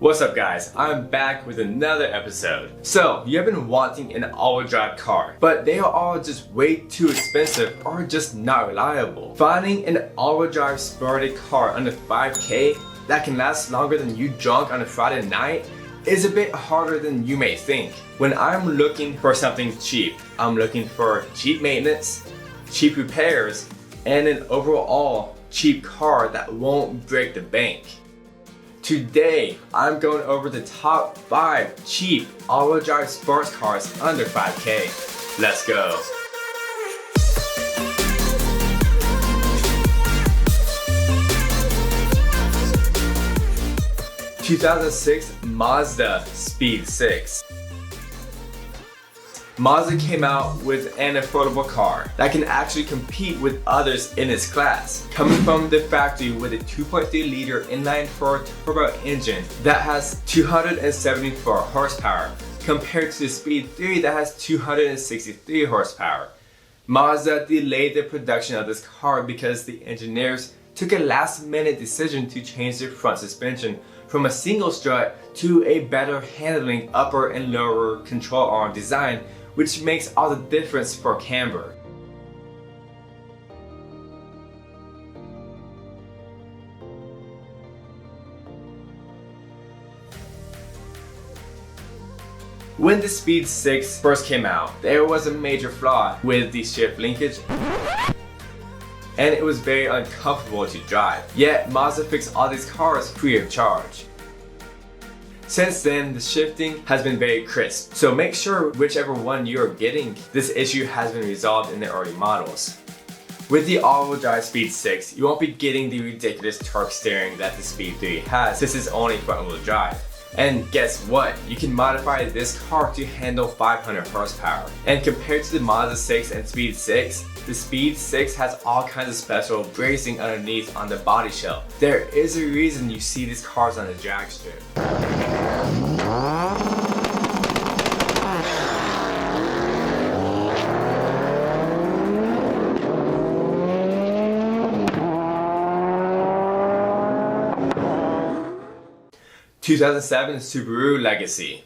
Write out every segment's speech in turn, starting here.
What's up guys, I'm back with another episode. So, you have been wanting an all-wheel drive car, but they are all just way too expensive or just not reliable. Finding an all-wheel drive sporty car under 5K that can last longer than you drunk on a Friday night is a bit harder than you may think. When I'm looking for something cheap, I'm looking for cheap maintenance, cheap repairs, and an overall cheap car that won't break the bank. Today, I'm going over the top 5 cheap all-wheel drive sports cars under 5K. Let's go. '" 2006 Mazda Speed 6. Mazda came out with an affordable car that can actually compete with others in its class. Coming from the factory with a 2.3-liter inline-4 turbo engine that has 274 horsepower compared to the Speed 3 that has 263 horsepower. Mazda delayed the production of this car because the engineers took a last-minute decision to change their front suspension from a single strut to a better handling upper and lower control arm design, which makes all the difference for camber. When the Speed 6 first came out, there was a major flaw with the shift linkage, and it was very uncomfortable to drive. Yet Mazda fixed all these cars free of charge. Since then, the shifting has been very crisp, so make sure whichever one you are getting, this issue has been resolved in the early models. With the all-wheel drive Speed 6, you won't be getting the ridiculous torque steering that the Speed 3 has since it's only front-wheel drive. And guess what? You can modify this car to handle 500 horsepower. And compared to the Mazda 6 and Speed 6, the Speed 6 has all kinds of special bracing underneath on the body shell. There is a reason you see these cars on the drag strip. '2007 Subaru Legacy.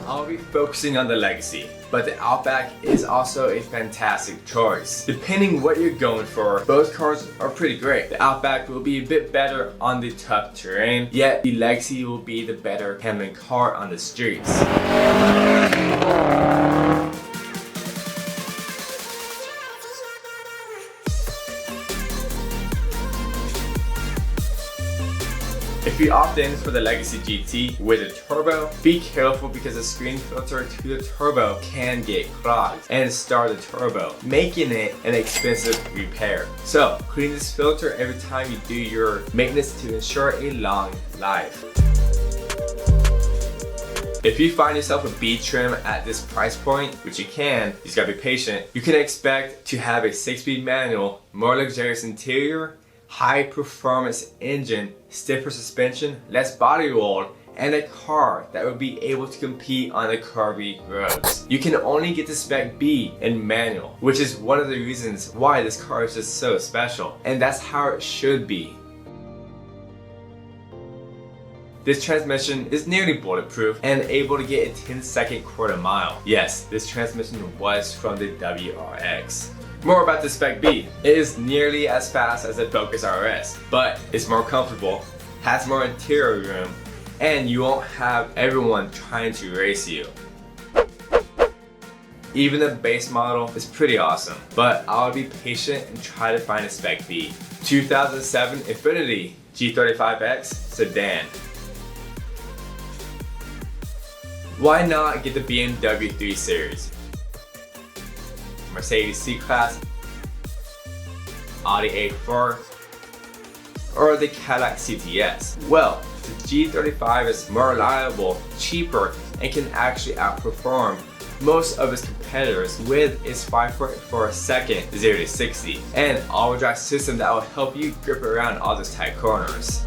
I'll be focusing on the Legacy, but the Outback is also a fantastic choice. Depending what you're going for, both cars are pretty great. The Outback will be a bit better on the tough terrain, yet the Legacy will be the better handling car on the streets. If you opt in for the Legacy GT with a turbo, be careful because the screen filter to the turbo can get clogged and start the turbo, making it an expensive repair. So clean this filter every time you do your maintenance to ensure a long life. If you find yourself a B trim at this price point, which you can, you just gotta be patient, you can expect to have a 6-speed manual, more luxurious interior, high performance engine, stiffer suspension, less body roll, and a car that will be able to compete on the curvy roads. You can only get the spec B in manual, which is one of the reasons why this car is just so special, and that's how it should be. This transmission is nearly bulletproof and able to get a 10-second quarter mile. Yes, this transmission was from the WRX. More about the Spec B. It is nearly as fast as the Focus RS, but it's more comfortable, has more interior room, and you won't have everyone trying to race you. Even the base model is pretty awesome, but I'll be patient and try to find a Spec B. 2007 Infiniti G35X Sedan. Why not get the BMW 3 Series? Mercedes C-Class, Audi A4, or the Cadillac CTS? Well, the G35 is more reliable, cheaper, and can actually outperform most of its competitors with its 5.4 second 0 to 60 and all-wheel drive system that will help you grip around all those tight corners.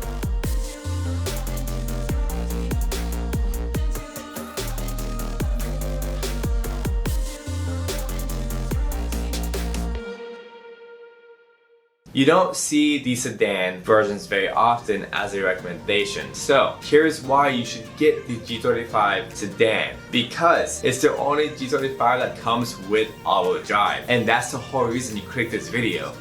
You don't see the sedan versions very often as a recommendation. So here's why you should get the G35 sedan, because it's the only G35 that comes with all-wheel drive, and that's the whole reason you click this video.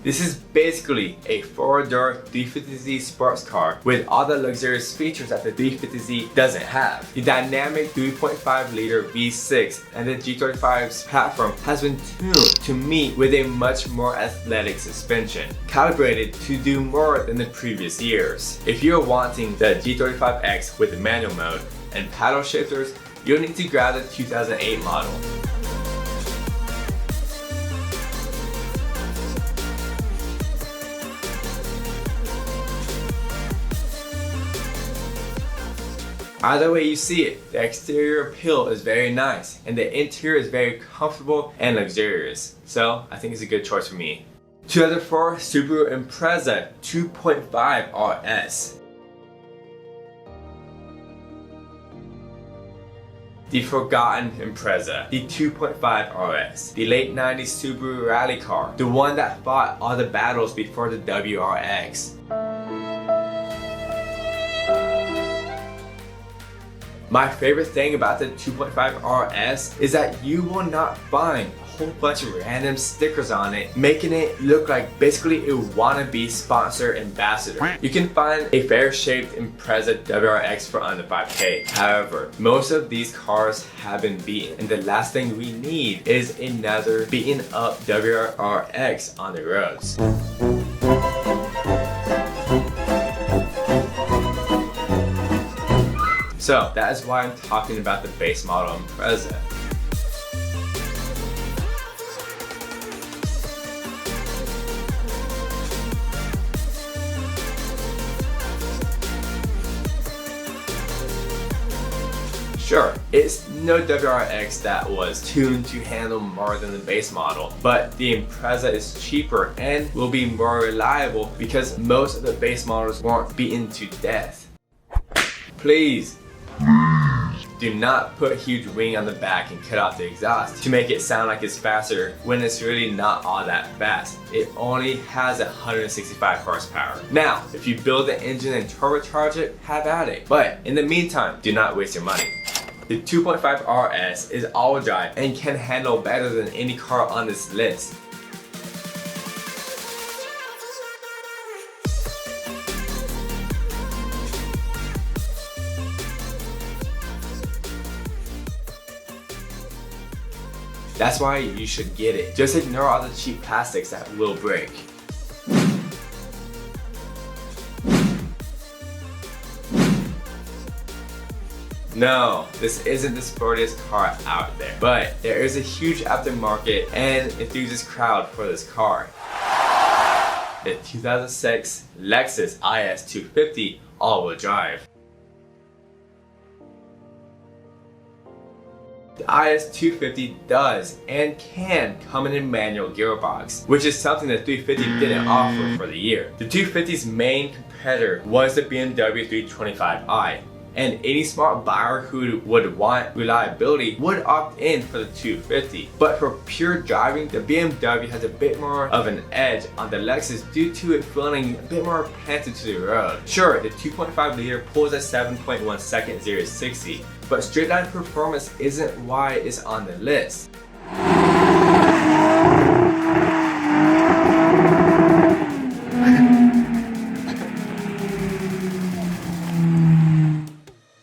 This is basically a 4-door 350Z sports car with all the luxurious features that the 350Z doesn't have. The dynamic 3.5-liter V6 and the G35's platform has been tuned to meet with a much more athletic suspension, calibrated to do more than the previous years. If you're wanting the G35X with the manual mode and paddle shifters, you'll need to grab the 2008 model. Either way you see it, the exterior appeal is very nice and the interior is very comfortable and luxurious. So I think it's a good choice for me. 2004 Subaru Impreza 2.5 RS. The forgotten Impreza, the 2.5 RS, the late 90s Subaru rally car, the one that fought all the battles before the WRX. My favorite thing about the 2.5 RS is that you will not find a whole bunch of random stickers on it, making it look like basically a wannabe sponsor ambassador. You can find a fair-shaped Impreza WRX for under 5K. However, most of these cars have been beaten, and the last thing we need is another beaten up WRX on the roads. So that is why I'm talking about the base model Impreza. Sure, it's no WRX that was tuned to handle more than the base model, but the Impreza is cheaper and will be more reliable because most of the base models weren't beaten to death. Please do not put a huge wing on the back and cut off the exhaust to make it sound like it's faster when it's really not all that fast. It only has 165 horsepower. Now, if you build the engine and turbocharge it, have at it. But in the meantime, do not waste your money. The 2.5 RS is all-wheel drive and can handle better than any car on this list. That's why you should get it. Just ignore all the cheap plastics that will break. No, this isn't the sportiest car out there, but there is a huge aftermarket and enthusiast crowd for this car. The 2006 Lexus IS250 all-wheel drive. The IS250 does and can come in a manual gearbox, which is something the 350 didn't offer for the year. The 250's main competitor was the BMW 325i, and any smart buyer who would want reliability would opt in for the 250. But for pure driving, the BMW has a bit more of an edge on the Lexus due to it feeling a bit more planted to the road. Sure, the 2.5 liter pulls at 7.1 seconds 0-60, but straight line performance isn't why it's on the list.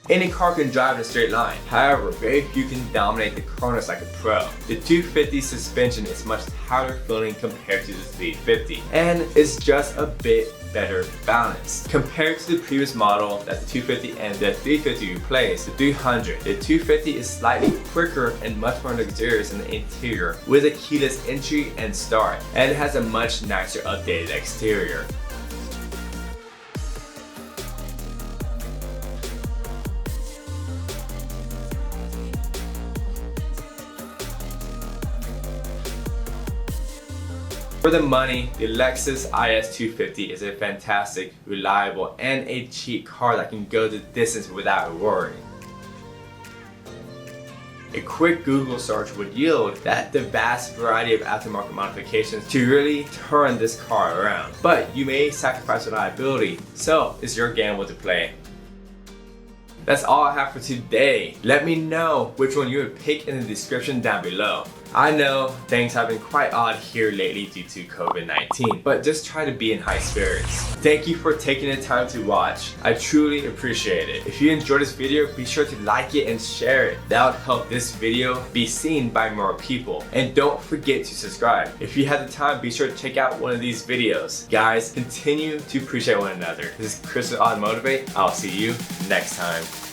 Any car can drive in a straight line, however, very few can dominate the corners like a pro. The 250 suspension is much tighter feeling compared to the 350, and it's just a bit better balanced. Compared to the previous model that the 250 and the 350 replaced, the 300, the 250 is slightly quicker and much more luxurious in the interior with a keyless entry and start, and it has a much nicer updated exterior. For the money, the Lexus IS250 is a fantastic, reliable, and a cheap car that can go the distance without worry. A quick Google search would yield that the vast variety of aftermarket modifications to really turn this car around. But you may sacrifice reliability, so it's your gamble to play. That's all I have for today. Let me know which one you would pick in the description down below. I know things have been quite odd here lately due to COVID-19, but just try to be in high spirits. Thank you for taking the time to watch. I truly appreciate it. If you enjoyed this video, be sure to like it and share it. That would help this video be seen by more people. And don't forget to subscribe. If you have the time, be sure to check out one of these videos. Guys, continue to appreciate one another. This is Chris with AutoMotivate. I'll see you next time.